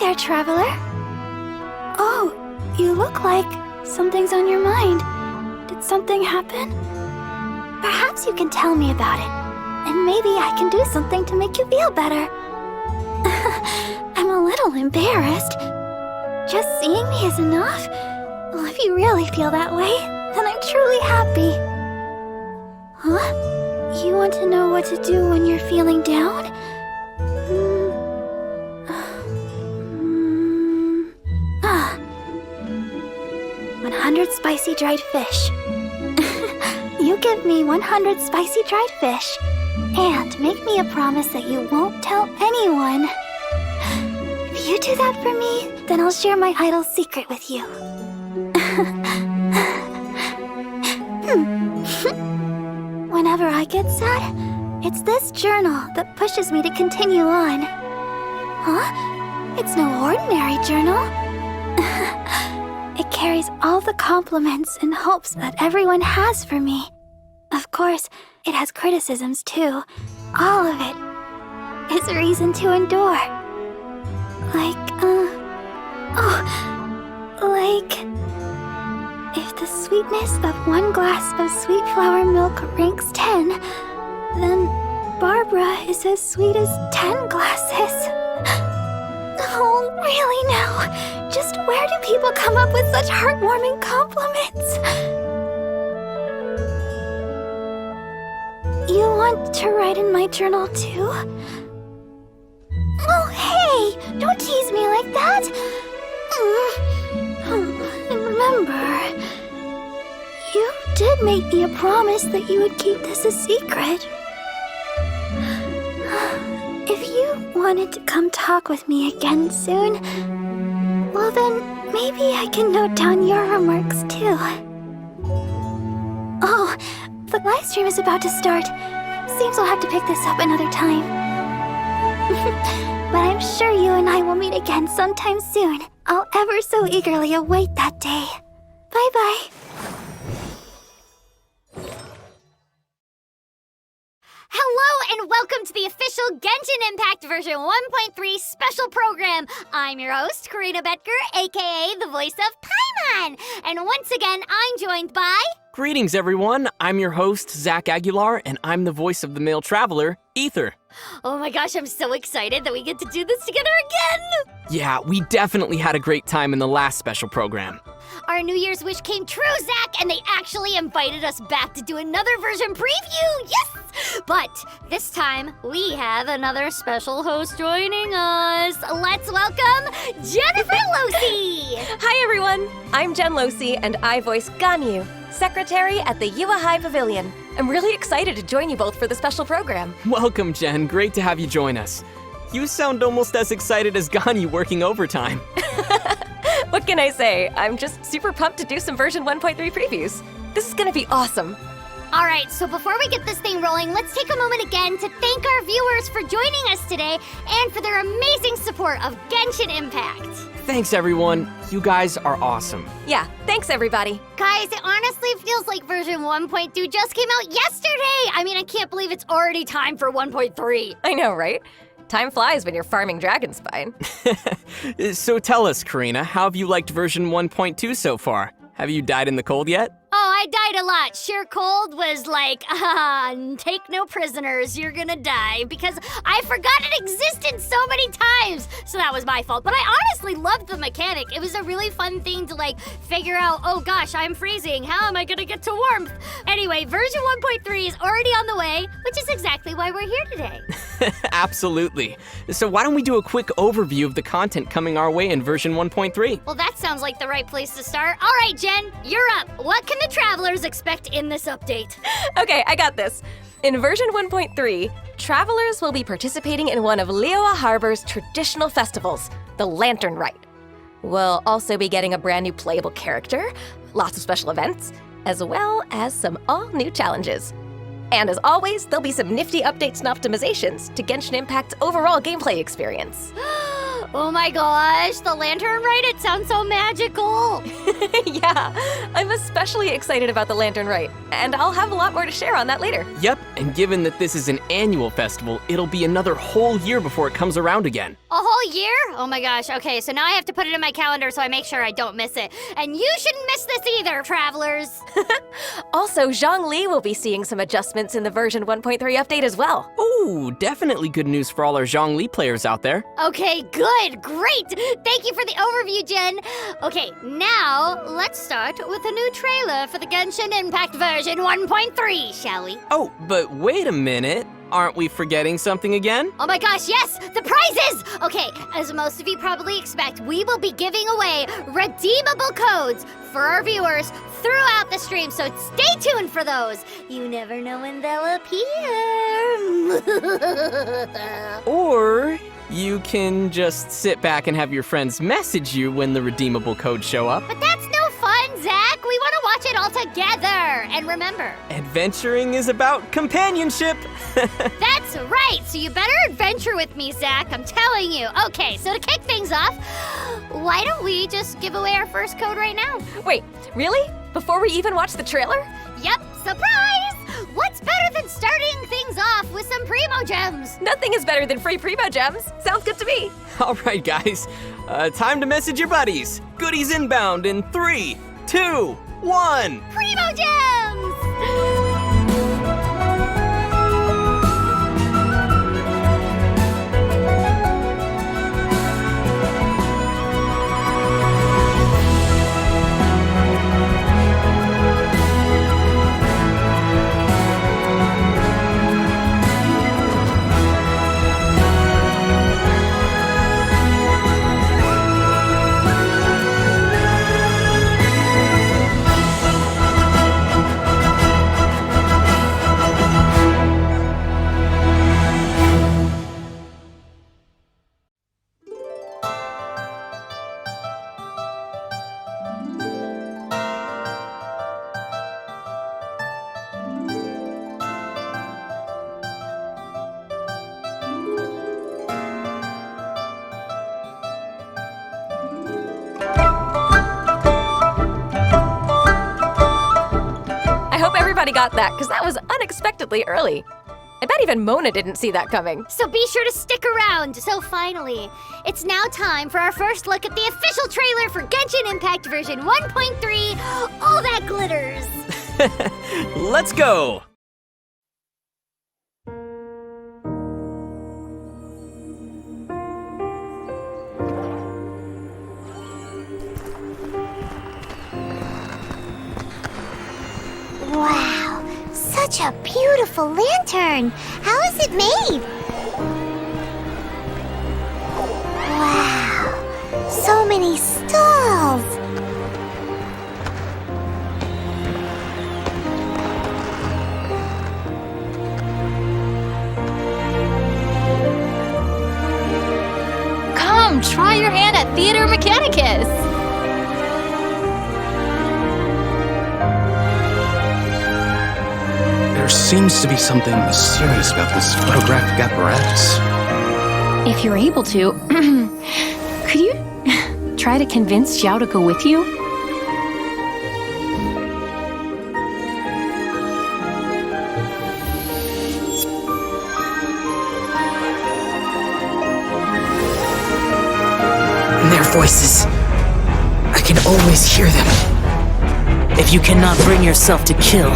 there, traveler. Oh, you look like something's on your mind. Did something happen? Perhaps you can tell me about it, and maybe I can do something to make you feel better. I'm a little embarrassed. Just seeing me is enough? Well, if you really feel that way, then I'm truly happy. Huh? You want to know what to do when you're feeling down? 100 spicy dried fish. You give me 100 spicy dried fish, and make me a promise that you won't tell anyone. If you do that for me, then I'll share my idol's secret with you. Whenever I get sad, it's this journal that pushes me to continue on. Huh? It's no ordinary journal. It carries all the compliments and hopes that everyone has for me. Of course, it has criticisms too. All of it is a reason to endure. If the sweetness of one glass of sweet flower milk ranks 10, then Barbara is as sweet as 10 glasses. Oh, really now? Just where do people come up with such heartwarming compliments? You want to write in my journal too? Oh, hey! Don't tease me like that! And remember, you did make me a promise that you would keep this a secret. If you wanted to come talk with me again soon, well then, maybe I can note down your remarks too. Oh, the live stream is about to start. Seems we'll have to pick this up another time. But I'm sure you and I will meet again sometime soon. I'll ever so eagerly await that day. Bye-bye. Hello and welcome to the official Genshin Impact version 1.3 special program. I'm your host, Karina Betker, aka the voice of Paimon. And once again, I'm joined by... Greetings, everyone. I'm your host, Zach Aguilar, and I'm the voice of the male traveler, Ether. Oh my gosh, I'm so excited that we get to do this together again! Yeah, we definitely had a great time in the last special program. Our New Year's wish came true, Zach, and they actually invited us back to do another version preview! Yes! But this time, we have another special host joining us. Let's welcome Jennifer Loki! Hi, everyone. I'm Jen Losi, and I voice Ganyu, Secretary at the Yuwa High Pavilion. I'm really excited to join you both for the special program. Welcome, Jen. Great to have you join us. You sound almost as excited as Ganyu working overtime. What can I say? I'm just super pumped to do some version 1.3 previews. This is gonna be awesome. All right, so before we get this thing rolling, let's take a moment again to thank our viewers for joining us today and for their amazing support of Genshin Impact. Thanks, everyone. You guys are awesome. Yeah, thanks, everybody. Guys, it honestly feels like version 1.2 just came out yesterday. I mean, I can't believe it's already time for 1.3. I know, right? Time flies when you're farming Dragonspine. So tell us, Karina, how have you liked version 1.2 so far? Have you died in the cold yet? Oh, I died a lot. Sheer cold was like, take no prisoners, you're gonna die, because I forgot it existed so many times. So that was my fault. But I honestly loved the mechanic. It was a really fun thing to like figure out, oh gosh, I'm freezing. How am I gonna get to warmth? Anyway, version 1.3 is already on the way, which is exactly why we're here today. Absolutely. So why don't we do a quick overview of the content coming our way in version 1.3? Well, that sounds like the right place to start. All right, Jen, you're up. What can the travelers expect in this update? Okay, I got this. In version 1.3, travelers will be participating in one of Liyue Harbor's traditional festivals, the Lantern Rite. We'll also be getting a brand new playable character, lots of special events, as well as some all-new challenges. And as always, there'll be some nifty updates and optimizations to Genshin Impact's overall gameplay experience. Oh my gosh, the lantern rite, it sounds so magical. Yeah, I'm especially excited about the Lantern Rite, and I'll have a lot more to share on that later. Yep, and given that this is an annual festival, it'll be another whole year before it comes around again. A whole year? Oh my gosh, okay, so now I have to put it in my calendar so I make sure I don't miss it. And you shouldn't miss this either, travelers. Also, Zhongli will be seeing some adjustments in the version 1.3 update as well. Ooh, definitely good news for all our Zhongli players out there. Okay, good, great. Thank you for the overview, Jen. Okay, now let's start with a new trailer for the Genshin Impact version 1.3, shall we? Oh, but wait a minute. Aren't we forgetting something again? Oh my gosh, yes! The prizes! Okay, as most of you probably expect, we will be giving away redeemable codes for our viewers throughout the stream, so stay tuned for those. You never know when they'll appear. Or you can just sit back and have your friends message you when the redeemable codes show up. But that's no fun, Zach! We want to watch it all together! And remember, Adventuring is about companionship. that's right! So you better adventure with me, Zach, I'm telling you. Okay, so to kick things off, why don't we just give away our first code right now? Wait, really? Before we even watch the trailer? Yep, surprise! What's better than starting things off with some Primo-gems? Nothing is better than free Primo-gems. Sounds good to me. All right, guys. Time to message your buddies. Goodies inbound in 3, 2, 1. Primo-gems! I hope everybody got that, because that was unexpectedly early. I bet even Mona didn't see that coming. So be sure to stick around. So finally, it's now time for our first look at the official trailer for Genshin Impact version 1.3, All That Glitters. Let's go. Wow, such a beautiful lantern. How is it made? Wow, so many stalls. Come, try your hand at Theater Mechanicus! There seems to be something mysterious about this photographic apparatus. If you're able to, could you try to convince Xiao to go with you? Their voices. I can always hear them. If you cannot bring yourself to kill,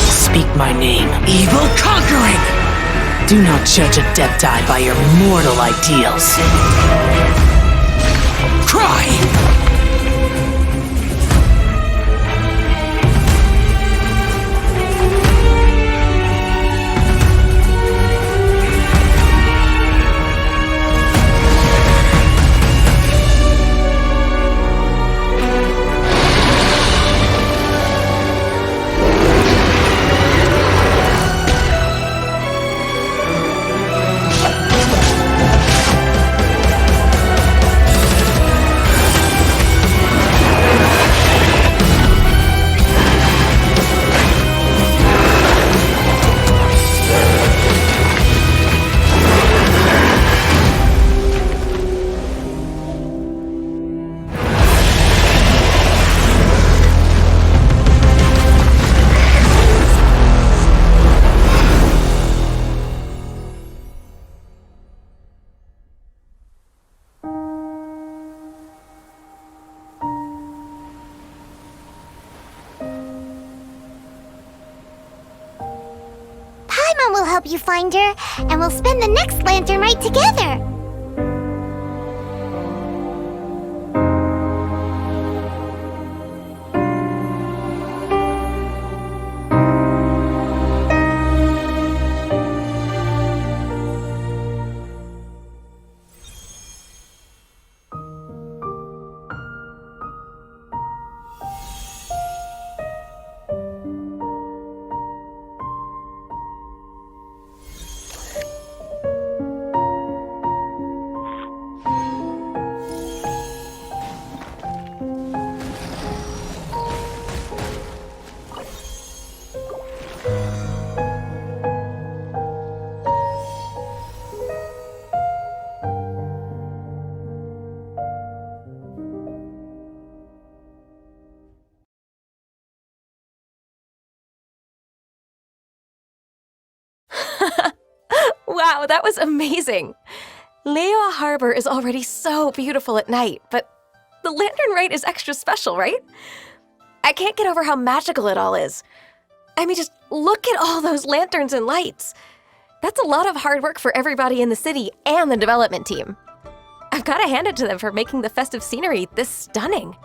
speak my name. Evil conquering! Do not judge a Adepti by your mortal ideals. Cry! will help you find her, and we'll spend the next lantern rite together. Wow, that was amazing! Liyue Harbor is already so beautiful at night, but the lantern rite is extra special, right? I can't get over how magical it all is. I mean, just look at all those lanterns and lights. That's a lot of hard work for everybody in the city and the development team. I've got to hand it to them for making the festive scenery this stunning.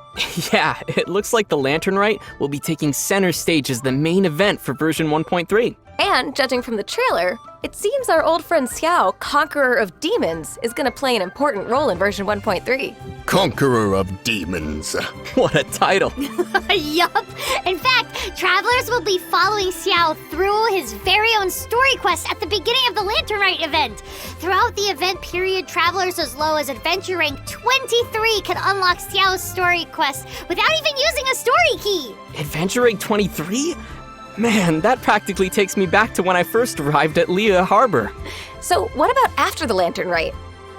Yeah, it looks like the Lantern Rite will be taking center stage as the main event for version 1.3. And judging from the trailer, it seems our old friend Xiao, Conqueror of Demons, is going to play an important role in version 1.3. Conqueror of Demons. What a title. Yup. In fact, travelers will be following Xiao through his very own story quest at the beginning of the Lantern Rite event. Throughout the event period, travelers as low as adventure rank 23 can unlock Xiao's story quest without even using a story key. Adventure Egg 23? Man, that practically takes me back to when I first arrived at Liyue Harbor. So what about after the Lantern Rite?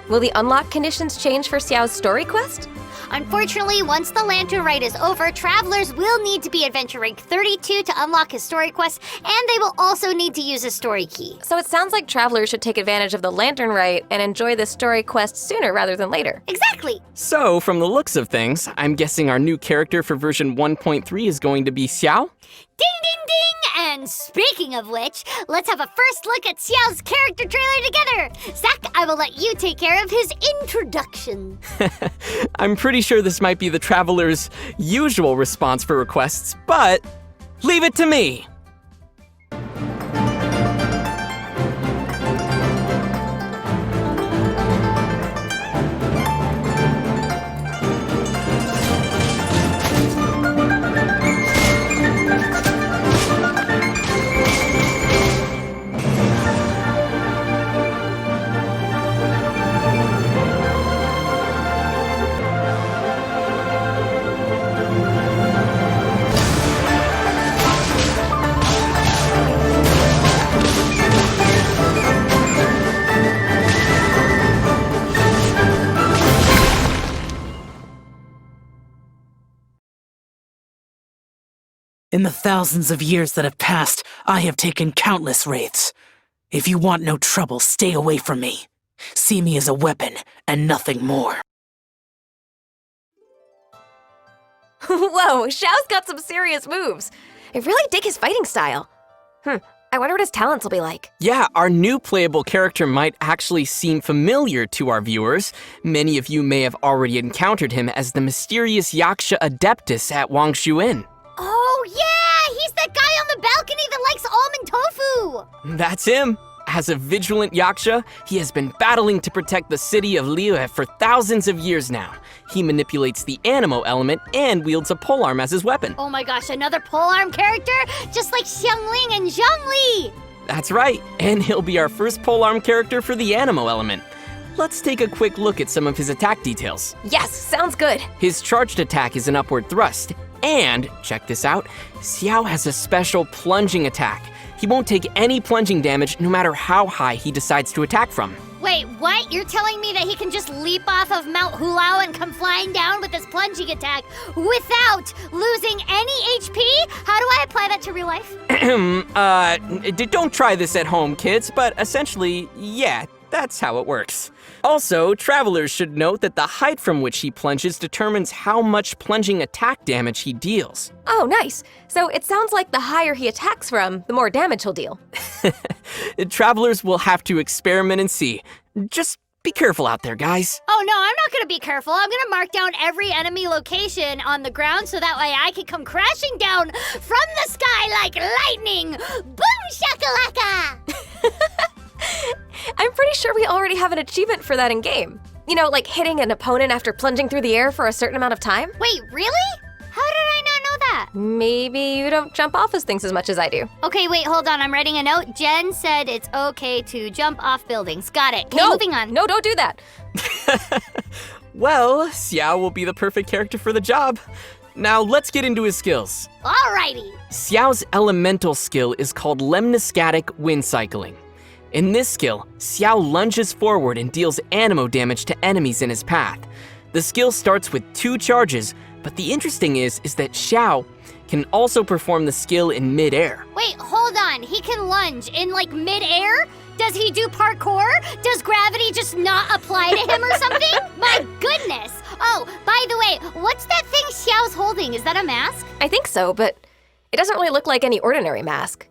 Will the unlock conditions change for Xiao's story quest? Unfortunately, once the Lantern Rite is over, travelers will need to be adventure rank 32 to unlock his story quest, and they will also need to use a story key. So it sounds like travelers should take advantage of the Lantern Rite and enjoy the story quest sooner rather than later. Exactly! So, from the looks of things, I'm guessing our new character for version 1.3 is going to be Xiao? Ding, ding, ding! And speaking of which, let's have a first look at Xiao's character trailer together! Zach, I will let you take care of his introduction. I'm pretty sure this might be the traveler's usual response for requests, but leave it to me! In the thousands of years that have passed, I have taken countless wraiths. If you want no trouble, stay away from me. See me as a weapon and nothing more. Whoa, Xiao's got some serious moves. I really dig his fighting style. I wonder what his talents will be like. Yeah, our new playable character might actually seem familiar to our viewers. Many of you may have already encountered him as the mysterious Yaksha Adeptus at Wangshu Inn. Oh, yeah! He's that guy on the balcony that likes almond tofu! That's him. As a vigilant Yaksha, he has been battling to protect the city of Liyue for thousands of years now. He manipulates the animo element and wields a polearm as his weapon. Oh my gosh, another polearm character? Just like Xiangling and Zhongli! That's right, and he'll be our first polearm character for the animo element. Let's take a quick look at some of his attack details. Yes, sounds good. His charged attack is an upward thrust, and, check this out, Xiao has a special plunging attack. He won't take any plunging damage no matter how high he decides to attack from. Wait, what? You're telling me that he can just leap off of Mount Hulao and come flying down with his plunging attack without losing any HP? How do I apply that to real life? Don't try this at home, kids, but essentially, yeah, that's how it works. Also, travelers should note that the height from which he plunges determines how much plunging attack damage he deals. Oh, nice. So it sounds like the higher he attacks from, the more damage he'll deal. Travelers will have to experiment and see. Just be careful out there, guys. Oh no, I'm not gonna be careful. I'm gonna mark down every enemy location on the ground so that way I can come crashing down from the sky like lightning. Boom shakalaka! I'm pretty sure we already have an achievement for that in-game. You know, like hitting an opponent after plunging through the air for a certain amount of time? Wait, really? How did I not know that? Maybe you don't jump off those things as much as I do. Okay, wait, hold on. I'm writing a note. Jen said it's okay to jump off buildings. Got it. Okay, moving on. No, don't do that. Well, Xiao will be the perfect character for the job. Now let's get into his skills. Alrighty. Xiao's elemental skill is called lemniscatic wind cycling. In this skill, Xiao lunges forward and deals anemo damage to enemies in his path. The skill starts with 2 charges, but the interesting is that Xiao can also perform the skill in mid-air. Wait, hold on. He can lunge in like mid-air? Does he do parkour? Does gravity just not apply to him or something? My goodness. Oh, by the way, what's that thing Xiao's holding? Is that a mask? I think so, but it doesn't really look like any ordinary mask.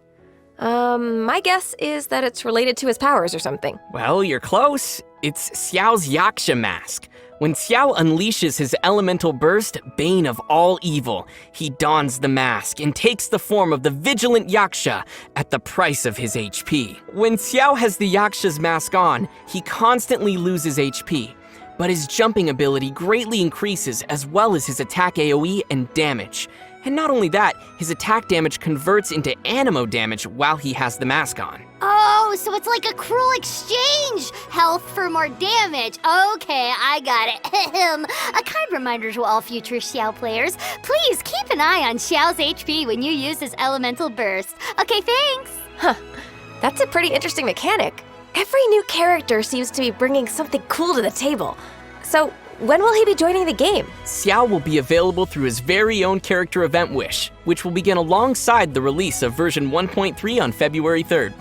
My guess is that it's related to his powers or something. Well, you're close. It's Xiao's Yaksha mask. When Xiao unleashes his elemental burst, Bane of all evil, he dons the mask and takes the form of the vigilant Yaksha at the price of his HP. When Xiao has the Yaksha's mask on, he constantly loses HP, but his jumping ability greatly increases as well as his attack AoE and damage. And not only that, his attack damage converts into anemo damage while he has the mask on. Oh, so it's like a cruel exchange. Health for more damage. Okay, I got it. A kind reminder to all future Xiao players. Please keep an eye on Xiao's HP when you use his elemental burst. Okay, thanks. Huh, that's a pretty interesting mechanic. Every new character seems to be bringing something cool to the table. So, when will he be joining the game? Xiao will be available through his very own character event Wish, which will begin alongside the release of version 1.3 on February 3rd.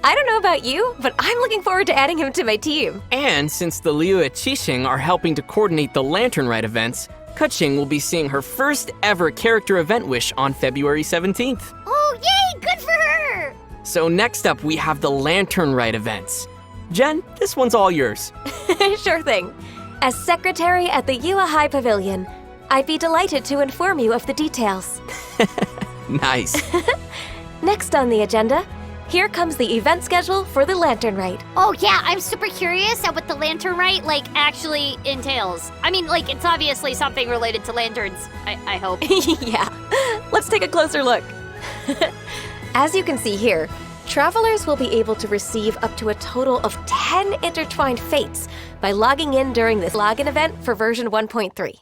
I don't know about you, but I'm looking forward to adding him to my team. And since the Liu and Qixing are helping to coordinate the Lantern Rite events, Keqing will be seeing her first ever character event Wish on February 17th. Oh, yay, good for her. So next up we have the Lantern Rite events. Jen, this one's all yours. Sure thing. As secretary at the Yua High Pavilion, I'd be delighted to inform you of the details. Nice. Next on the agenda, here comes the event schedule for the Lantern Rite. Oh yeah, I'm super curious at what the Lantern Rite actually entails. I mean, it's obviously something related to lanterns, I hope. Yeah, let's take a closer look. As you can see here, travelers will be able to receive up to a total of 10 intertwined fates by logging in during this login event for version 1.3.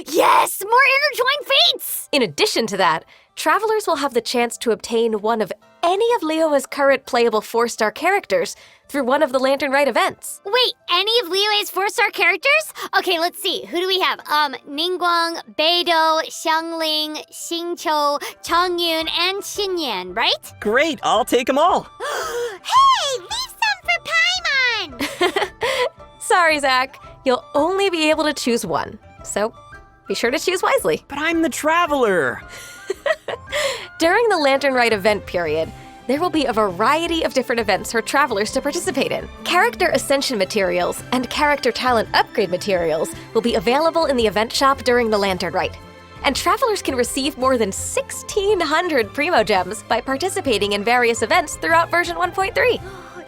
Yes, more intertwined fates! In addition to that, travelers will have the chance to obtain one of any of Liyue's current playable 4-star characters through one of the Lantern Rite events. Wait, any of Liyue's 4-star characters? Okay, let's see. Who do we have? Ningguang, Beidou, Xiangling, Xingqiu, Chongyun, and Xinyan, right? Great, I'll take them all. Hey, leave some for Paimon! Sorry, Zach. You'll only be able to choose one. So be sure to choose wisely. But I'm the Traveler. During the Lantern Rite event period, there will be a variety of different events for travelers to participate in. Character Ascension materials and Character Talent Upgrade materials will be available in the event shop during the Lantern Rite. And travelers can receive more than 1,600 Primo-gems by participating in various events throughout version 1.3.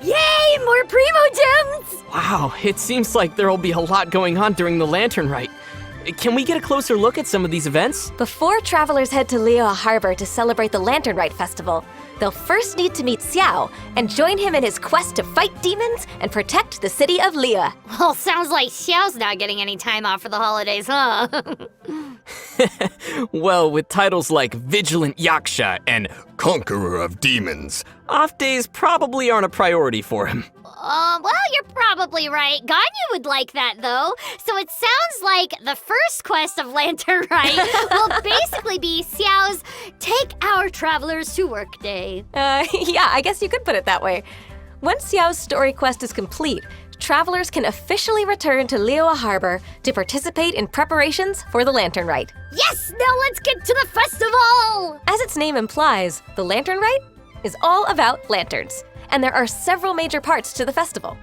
Yay, more Primo-gems! Wow, it seems like there'll be a lot going on during the Lantern Rite. Can we get a closer look at some of these events? Before travelers head to Liyue Harbor to celebrate the Lantern Rite Festival, they'll first need to meet Xiao and join him in his quest to fight demons and protect the city of Liyue. Well, sounds like Xiao's not getting any time off for the holidays, huh? Well, with titles like Vigilant Yaksha and Conqueror of Demons, off days probably aren't a priority for him. Well, you're probably right. Ganyu would like that, though. So it sounds like the first quest of Lantern Rite will basically be Xiao's Take Our Travelers to Work Day. Yeah, I guess you could put it that way. Once Xiao's story quest is complete, travelers can officially return to Liyue Harbor to participate in preparations for the Lantern Rite. Yes, now let's get to the festival! As its name implies, the Lantern Rite is all about lanterns, and there are several major parts to the festival.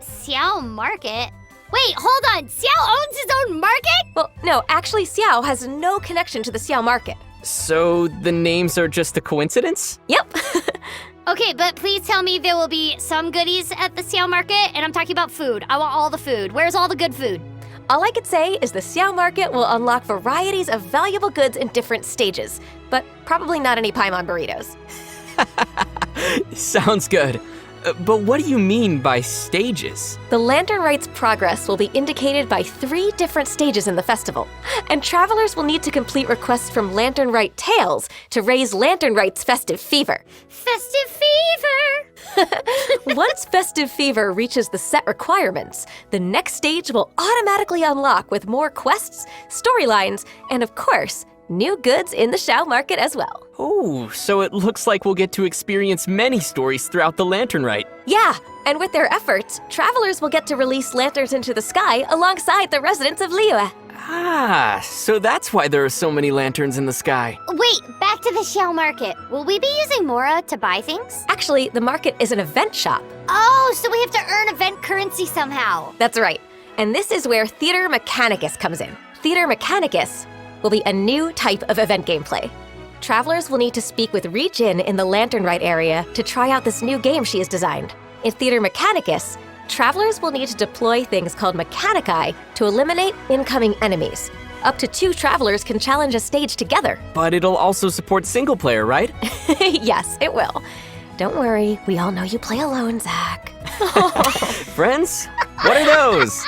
Xiao Market? Wait, hold on, Xiao owns his own market? Well, no, actually, Xiao has no connection to the Xiao market. So the names are just a coincidence? Yep. Okay, but please tell me there will be some goodies at the Xiao Market, and I'm talking about food. I want all the food. Where's all the good food? All I could say is the Xiao market will unlock varieties of valuable goods in different stages, but probably not any Paimon burritos. Sounds good. But what do you mean by stages? The Lantern Rite's progress will be indicated by 3 different stages in the festival, and travelers will need to complete requests from Lantern Rite Tales to raise Lantern Rite's festive fever. Festive fever! Once festive fever reaches the set requirements, the next stage will automatically unlock with more quests, storylines, and of course, new goods in the Xiao market as well. Oh, so it looks like we'll get to experience many stories throughout the Lantern Rite. Yeah, and with their efforts, travelers will get to release lanterns into the sky alongside the residents of Liyue. Ah, so that's why there are so many lanterns in the sky. Wait, back to the Xiao Market. Will we be using Mora to buy things? Actually, the market is an event shop. Oh, so we have to earn event currency somehow. That's right. And this is where Theater Mechanicus comes in. Theater Mechanicus will be a new type of event gameplay. Travelers will need to speak with Ri Jin in the Lantern Rite area to try out this new game she has designed. In Theater Mechanicus, travelers will need to deploy things called Mechanici to eliminate incoming enemies. Up to 2 travelers can challenge a stage together. But it'll also support single player, right? Yes, it will. Don't worry, we all know you play alone, Zach. Friends? What are those?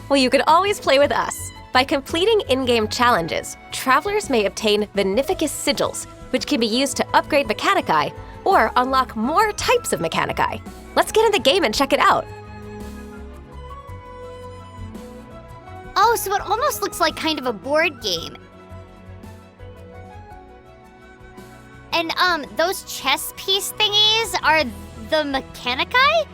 Well, you can always play with us. By completing in-game challenges, travelers may obtain Beneficus sigils, which can be used to upgrade Mechanici or unlock more types of Mechanici. Let's get in the game and check it out. Oh, so it almost looks like kind of a board game. And those chess piece thingies are the Mechanici?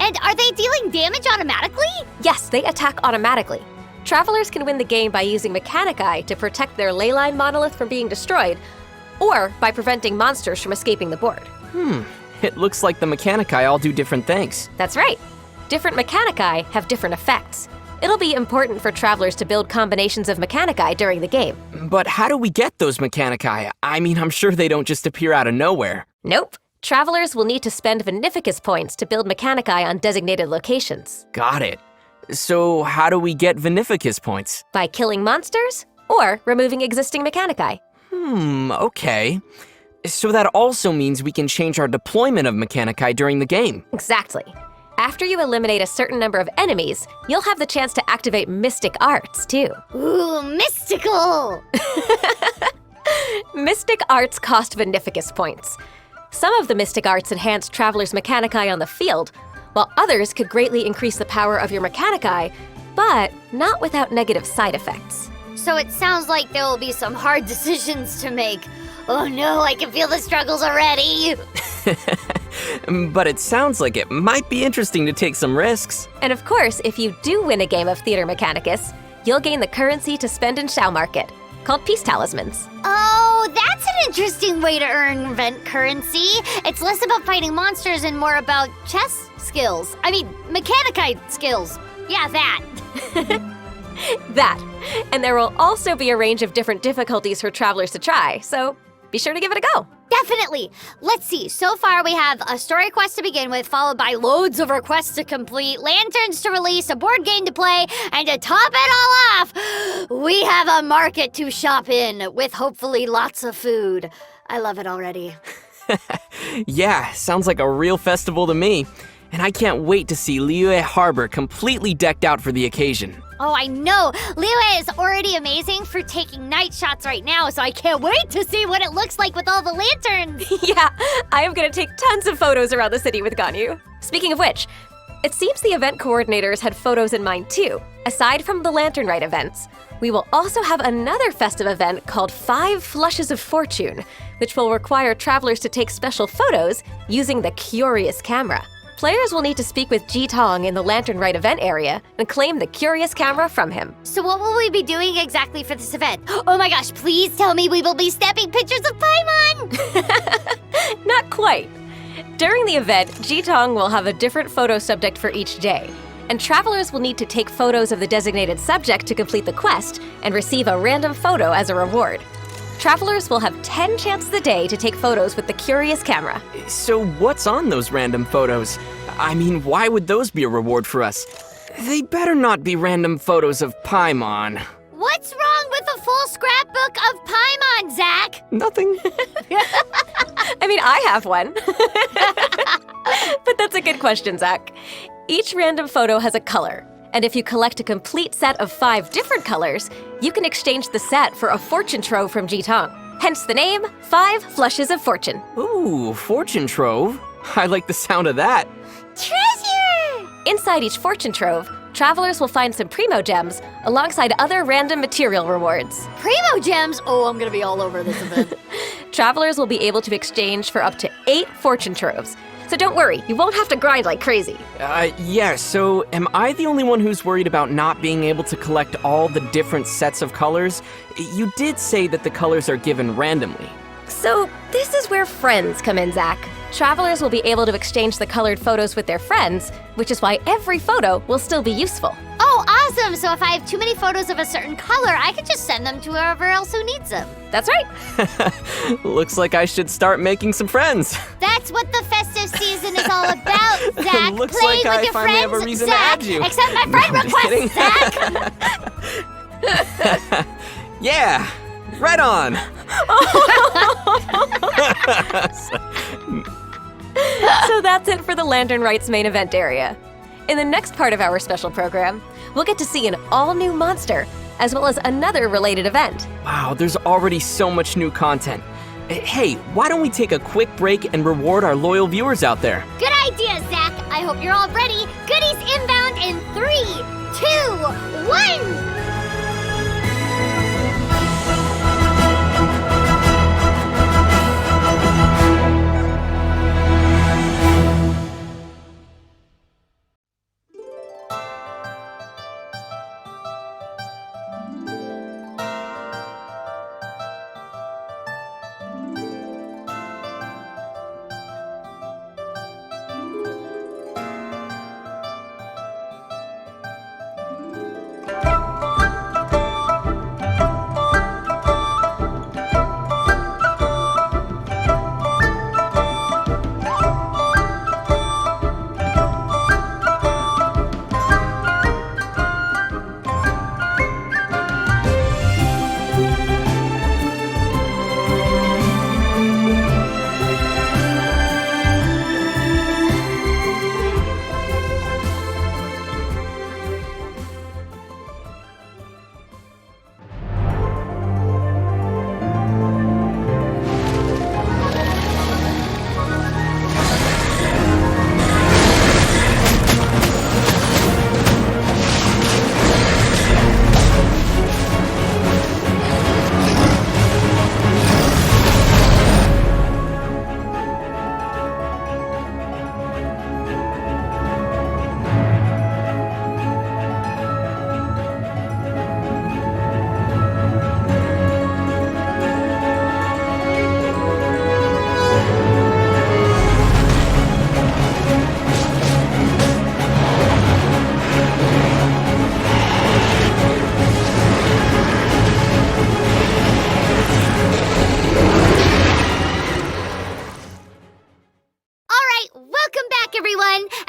And are they dealing damage automatically? Yes, they attack automatically. Travelers can win the game by using Mechanici to protect their leyline monolith from being destroyed, or by preventing monsters from escaping the board. It looks like the Mechanici all do different things. That's right. Different Mechanici have different effects. It'll be important for travelers to build combinations of Mechanici during the game. But how do we get those Mechanici? I mean, I'm sure they don't just appear out of nowhere. Nope. Travelers will need to spend Beneficus points to build Mechanici on designated locations. Got it. So how do we get Beneficus points? By killing monsters or removing existing Mechanici. Okay. So that also means we can change our deployment of Mechanici during the game. Exactly. After you eliminate a certain number of enemies, you'll have the chance to activate Mystic Arts, too. Ooh, mystical! Mystic Arts cost Beneficus points. Some of the Mystic Arts enhance travelers' Mechanici on the field, while others could greatly increase the power of your Mechanici, but not without negative side effects. So it sounds like there will be some hard decisions to make. Oh no, I can feel the struggles already. But it sounds like it might be interesting to take some risks. And of course, if you do win a game of Theater Mechanicus, you'll gain the currency to spend in Xiao Market, called Peace Talismans. Oh, that's an interesting way to earn event currency. It's less about fighting monsters and more about chess skills. I mean, Mechanici skills. Yeah, that. That. And there will also be a range of different difficulties for travelers to try, so be sure to give it a go. Definitely. Let's see. So far, we have a story quest to begin with, followed by loads of requests to complete, lanterns to release, a board game to play, and to top it all off, we have a market to shop in with hopefully lots of food. I love it already. Yeah, sounds like a real festival to me. And I can't wait to see Liyue Harbor completely decked out for the occasion. Oh, I know. Liyue is already amazing for taking night shots right now, so I can't wait to see what it looks like with all the lanterns. Yeah, I am gonna take tons of photos around the city with Ganyu. Speaking of which, it seems the event coordinators had photos in mind too. Aside from the Lantern Rite events, we will also have another festive event called 5 Flushes of Fortune, which will require travelers to take special photos using the Curious camera. Players will need to speak with Ji-tong in the Lantern Rite event area and claim the curious camera from him. So what will we be doing exactly for this event? Oh my gosh, please tell me we will be snapping pictures of Paimon! Not quite. During the event, Ji-tong will have a different photo subject for each day, and travelers will need to take photos of the designated subject to complete the quest and receive a random photo as a reward. Travelers will have 10 chances a day to take photos with the curious camera. So what's on those random photos? I mean, why would those be a reward for us? They better not be random photos of Paimon. What's wrong with a full scrapbook of Paimon, Zach? Nothing. I mean, I have one. But that's a good question, Zach. Each random photo has a color, and if you collect a complete set of 5 different colors, you can exchange the set for a fortune trove from Ji-tong. Hence the name, 5 Flushes of Fortune. Ooh, fortune trove. I like the sound of that. Treasure! Inside each fortune trove, travelers will find some Primo-gems alongside other random material rewards. Primo-gems? Oh, I'm gonna be all over this event. Travelers will be able to exchange for up to 8 fortune troves. So don't worry, you won't have to grind like crazy. Yeah, so am I the only one who's worried about not being able to collect all the different sets of colors? You did say that the colors are given randomly. So this is where friends come in, Zach. Travelers will be able to exchange the colored photos with their friends, which is why every photo will still be useful. Oh, awesome! So if I have too many photos of a certain color, I could just send them to whoever else who needs them. That's right. Looks like I should start making some friends. That's what the festive season is all about, Zach. Looks Playing like I with your finally friends, have a reason to Zach. add you. Accept my friend No, I'm request, kidding. Zach. Yeah, right on. So that's it for the Lantern Rite's main event area. In the next part of our special program, we'll get to see an all-new monster, as well as another related event. Wow, there's already so much new content. Hey, why don't we take a quick break and reward our loyal viewers out there? Good idea, Zach. I hope you're all ready. Goodies inbound in 3, 2, 1.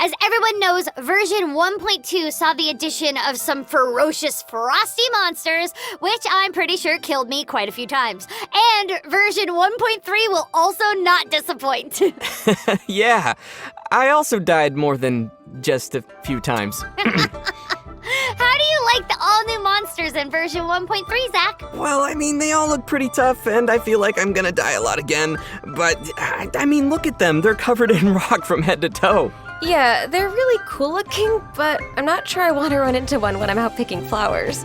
As everyone knows, version 1.2 saw the addition of some ferocious frosty monsters, which I'm pretty sure killed me quite a few times. And version 1.3 will also not disappoint. Yeah, I also died more than just a few times. How do you like the all-new monsters in version 1.3, Zach? Well, I mean, they all look pretty tough, and I feel like I'm gonna die a lot again. But, I mean, look at them. They're covered in rock from head to toe. Yeah, they're really cool looking, but I'm not sure I want to run into one when I'm out picking flowers.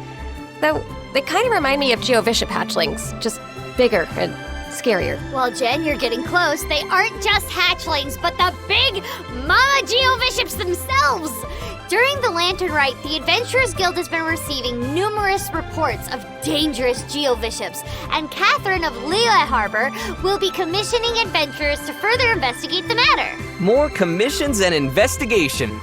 Though, they kind of remind me of Geoviscia hatchlings, just bigger and scarier. Well, Jen, you're getting close. They aren't just hatchlings, but the big Mama Geoviships themselves. During the Lantern Rite, the Adventurers Guild has been receiving numerous reports of dangerous Geoviships, and Catherine of Liyue Harbor will be commissioning adventurers to further investigate the matter. More commissions and investigation.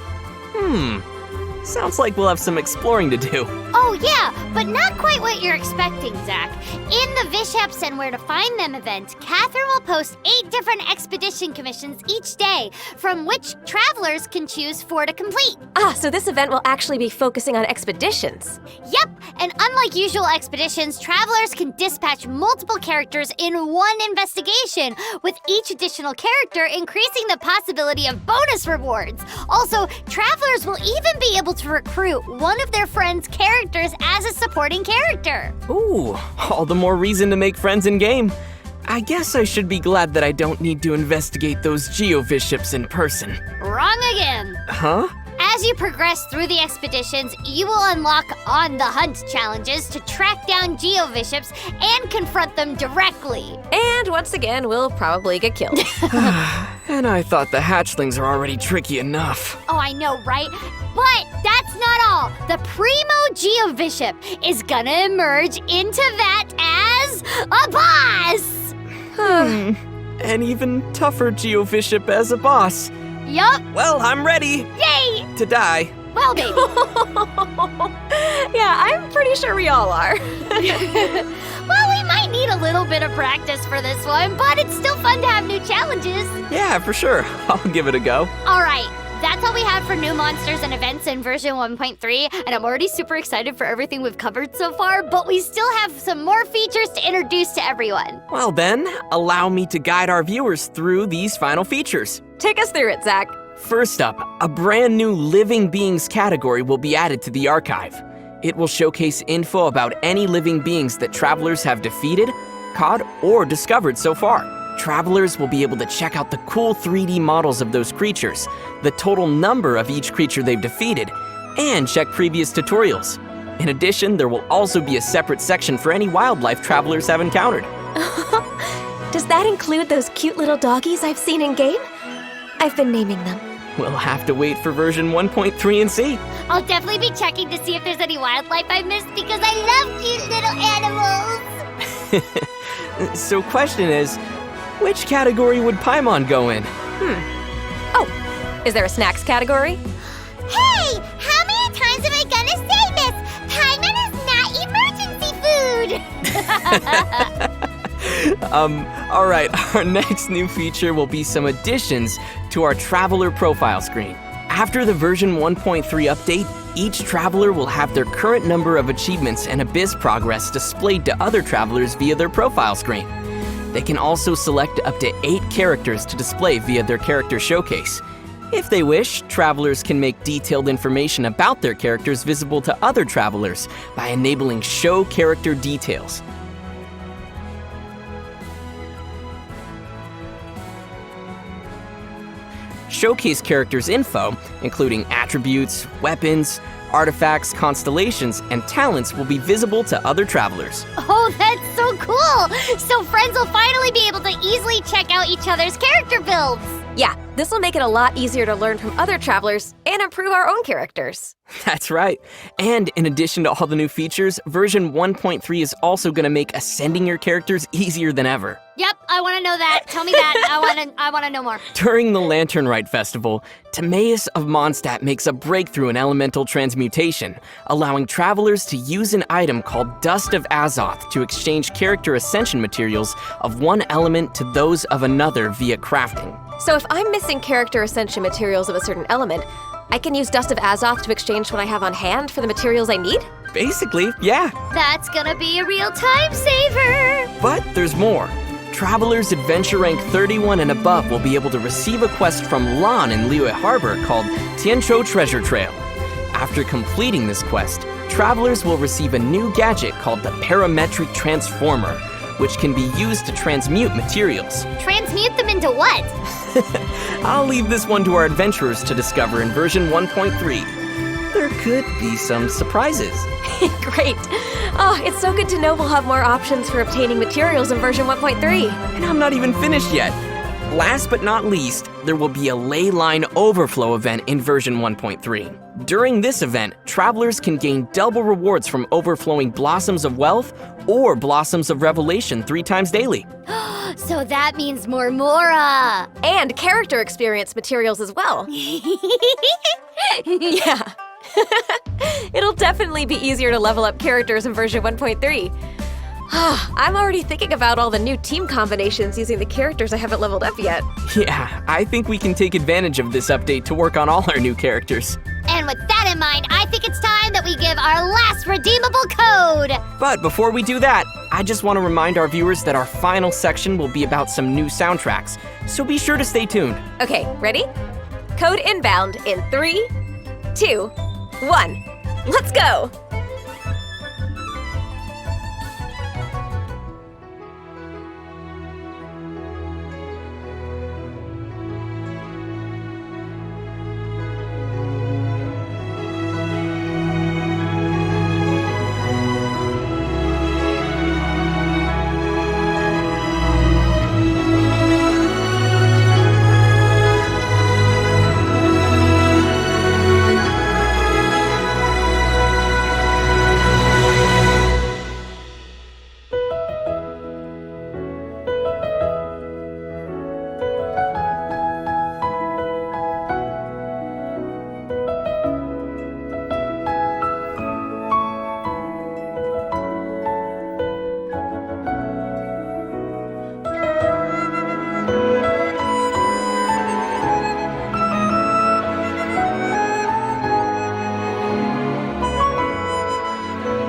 Sounds like we'll have some exploring to do. Oh yeah, but not quite what you're expecting, Zach. In the Visheps and Where to Find Them event, Catherine will post 8 different expedition commissions each day, from which travelers can choose 4 to complete. So this event will actually be focusing on expeditions. Yep, and unlike usual expeditions, travelers can dispatch multiple characters in one investigation, with each additional character increasing the possibility of bonus rewards. Also, travelers will even be able to recruit one of their friends' characters as a supporting character. Ooh, all the more reason to make friends in game. I guess I should be glad that I don't need to investigate those Geoviships in person. Wrong again. Huh? As you progress through the expeditions, you will unlock On the Hunt challenges to track down Geoviships and confront them directly. And once again, we'll probably get killed. And I thought the hatchlings are already tricky enough. Oh, I know, right? But that's not all. The Primo-gem Geoviship is gonna emerge into that as a boss! An even tougher Geoviship as a boss. Yup, Well, I'm ready yay! to die. Well, baby. Yeah, I'm pretty sure we all are. Well, we might need a little bit of practice for this one, but it's still fun to have new challenges. Yeah, for sure. I'll give it a go. All right, that's all we have for new monsters and events in version 1.3, and I'm already super excited for everything we've covered so far, but we still have some more features to introduce to everyone. Well then, allow me to guide our viewers through these final features. Take us through it, Zach. First up, a brand new Living Beings category will be added to the archive. It will showcase info about any living beings that travelers have defeated, caught, or discovered so far. Travelers will be able to check out the cool 3D models of those creatures, the total number of each creature they've defeated, and check previous tutorials. In addition, there will also be a separate section for any wildlife travelers have encountered. Does that include those cute little doggies I've seen in game? I've been naming them. We'll have to wait for version 1.3 and see. I'll definitely be checking to see if there's any wildlife I missed because I love cute little animals. So question is, which category would Paimon go in? Oh, is there a snacks category? Hey! How many times am I gonna say this? Paimon is not emergency food! All right, our next new feature will be some additions to our traveler profile screen. After the version 1.3 update, each traveler will have their current number of achievements and abyss progress displayed to other travelers via their profile screen. They can also select up to 8 characters to display via their character showcase. If they wish, travelers can make detailed information about their characters visible to other travelers by enabling Show Character Details. Showcase characters' info, including attributes, weapons, artifacts, constellations, and talents will be visible to other travelers. Oh, that's so cool! So friends will finally be able to easily check out each other's character builds. Yeah, this will make it a lot easier to learn from other travelers and improve our own characters. That's right. And in addition to all the new features, version 1.3 is also going to make ascending your characters easier than ever. Yep, I want to know that. Tell me that. I want to know more. During the Lantern Rite Festival, Timaeus of Mondstadt makes a breakthrough in elemental transmutation, allowing travelers to use an item called Dust of Azoth to exchange character ascension materials of one element to those of another via crafting. So if I'm missing character ascension materials of a certain element, I can use Dust of Azoth to exchange what I have on hand for the materials I need? Basically, yeah. That's gonna be a real time saver. But there's more. Travelers adventure rank 31 and above will be able to receive a quest from Lan in Liyue Harbor called Tiencho Treasure Trail. After completing this quest, travelers will receive a new gadget called the Parametric Transformer, which can be used to transmute materials. Transmute them into what? I'll leave this one to our adventurers to discover in version 1.3. There could be some surprises. Great. Oh, it's so good to know we'll have more options for obtaining materials in version 1.3. And I'm not even finished yet. Last but not least, there will be a ley line overflow event in version 1.3. During this event, travelers can gain double rewards from overflowing Blossoms of Wealth or Blossoms of Revelation 3 times daily. So that means more Mora. And character experience materials as well. Yeah. It'll definitely be easier to level up characters in version 1.3. I'm already thinking about all the new team combinations using the characters I haven't leveled up yet. Yeah, I think we can take advantage of this update to work on all our new characters. And with that in mind, I think it's time that we give our last redeemable code. But before we do that, I just want to remind our viewers that our final section will be about some new soundtracks, so be sure to stay tuned. Okay, ready? Code inbound in 3, 2, 1. Let's go!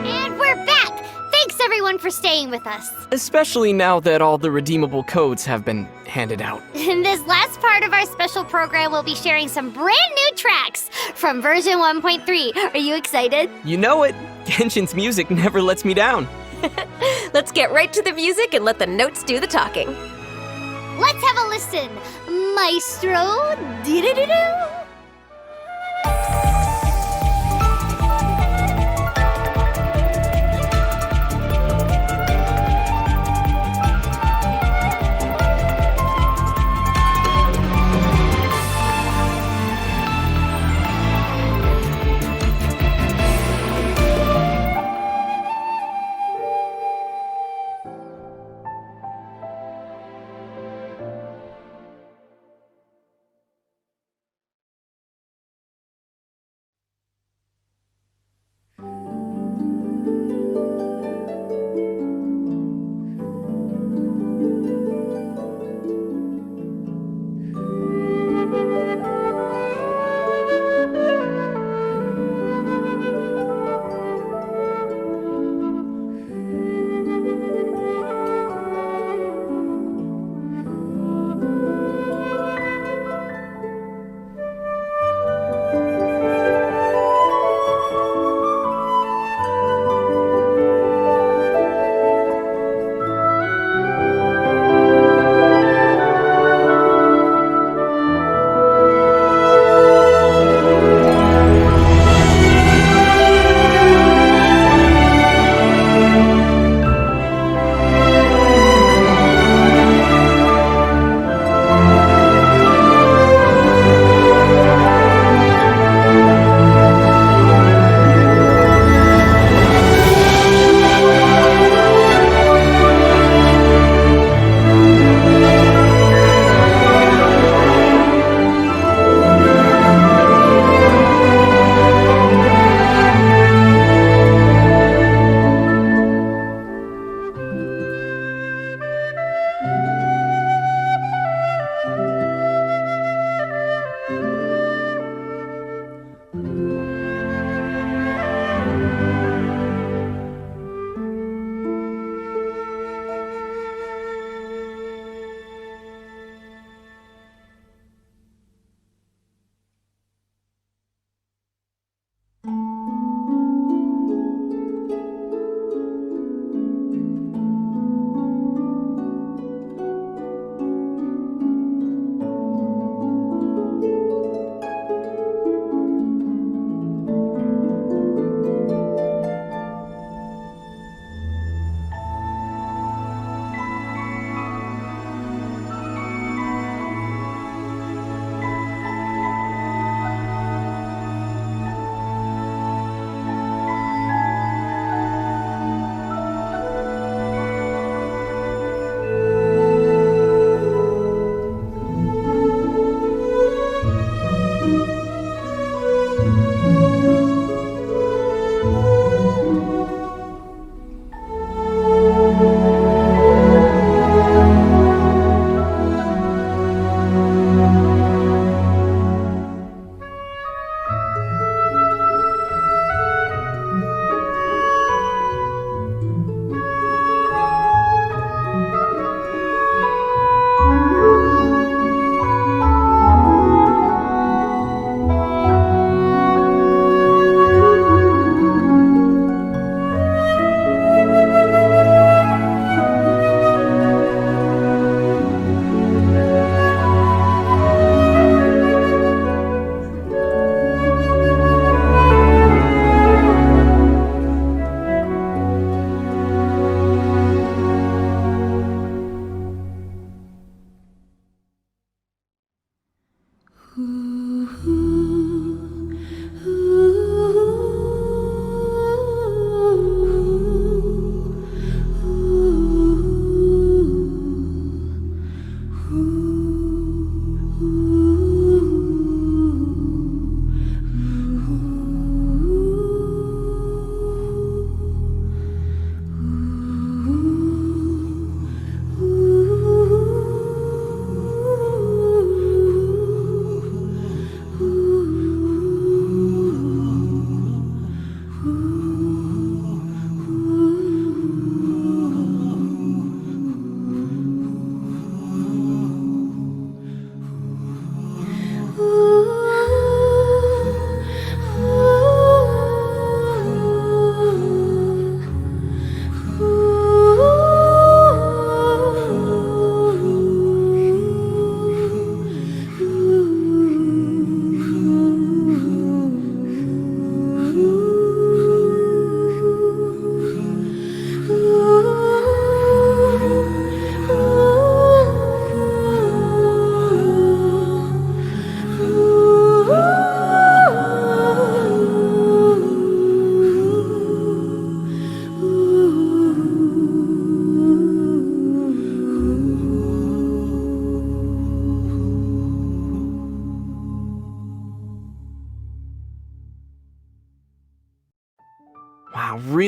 And we're back. Thanks everyone for staying with us. Especially now that all the redeemable codes have been handed out. In this last part of our special program, we'll be sharing some brand new tracks from version 1.3. Are you excited? You know it, Genshin's music never lets me down. Let's get right to the music and let the notes do the talking. Let's have a listen. Maestro, doo-doo-doo-doo.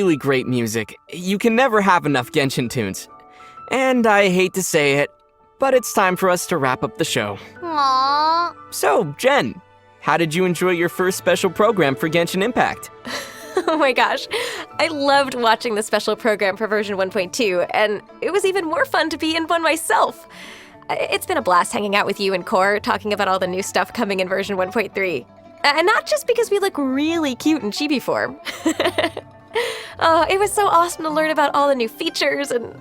really great music. You can never have enough Genshin tunes. And I hate to say it, but it's time for us to wrap up the show. Aww. So, Jen, how did you enjoy your first special program for Genshin Impact? Oh my gosh, I loved watching the special program for version 1.2, and it was even more fun to be in one myself. It's been a blast hanging out with you and Core, talking about all the new stuff coming in version 1.3. And not just because we look really cute in chibi form. Oh, it was so awesome to learn about all the new features, and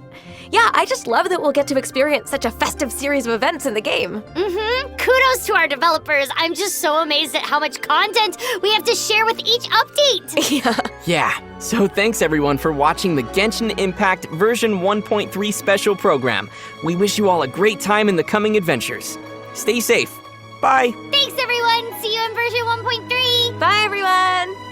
yeah, I just love that we'll get to experience such a festive series of events in the game. Kudos to our developers. I'm just so amazed at how much content we have to share with each update. Yeah, so thanks everyone for watching the Genshin Impact version 1.3 special program. We wish you all a great time in the coming adventures. Stay safe. Bye. Thanks, everyone. See you in version 1.3. Bye, everyone!